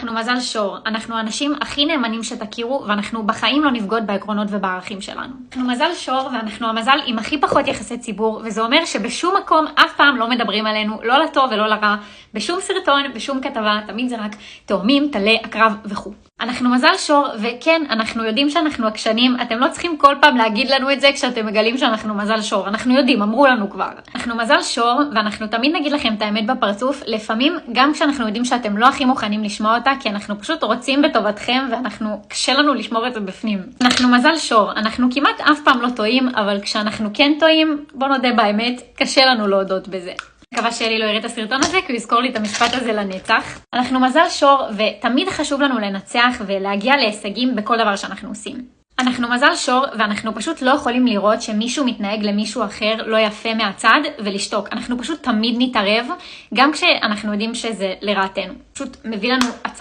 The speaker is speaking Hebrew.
אנחנו מזל שור, אנחנו האנשים הכי נאמנים שתכירו, ואנחנו בחיים לא נבגוד בעקרונות ובערכים שלנו. אנחנו מזל שור, ואנחנו המזל עם הכי פחות יחסי ציבור, וזה אומר שבשום מקום אף פעם לא מדברים עלינו, לא לטוב ולא לרע, בשום סרטון, בשום כתבה, תמיד זה רק תאומים, תלה, עקרב וכו'. אנחנו מזל שור, וכן, אנחנו יודעים שאנחנו עקשנים, אתם לא צריכים כל פעם להגיד לנו את זה כשאתם מגלים שאנחנו מזל שור, אנחנו יודעים, אמרו לנו כבר. אנחנו מזל שור, ואנחנו תמיד נגיד לכם את האמת בפרצוף, לפעמים גם כשאנחנו יודעים שאתם לא הכי מוכנים לשמוע אותה, כי אנחנו פשוט רוצים בטובתכם, ואנחנו קשה לנו לשמור את זה בפנים. אנחנו מזל שור, אנחנו כמעט אף פעם לא טועים, אבל כשאנחנו כן טועים, בוא נודה באמת, קשה לנו להודות בזה. מקווה שאלי לא יראה את הסרטון הזה, כי הוא יזכור לי את המשפט הזה לנצח. אנחנו מזל שור, ותמיד חשוב לנו לנצח ולהגיע להישגים בכל דבר שאנחנו עושים. אנחנו מזל שור, ואנחנו פשוט לא יכולים לראות שמישהו מתנהג למישהו אחר לא יפה מהצד ולשתוק. אנחנו פשוט תמיד נתערב, גם כשאנחנו יודעים שזה לרעתנו. פשוט מביא לנו עצבים.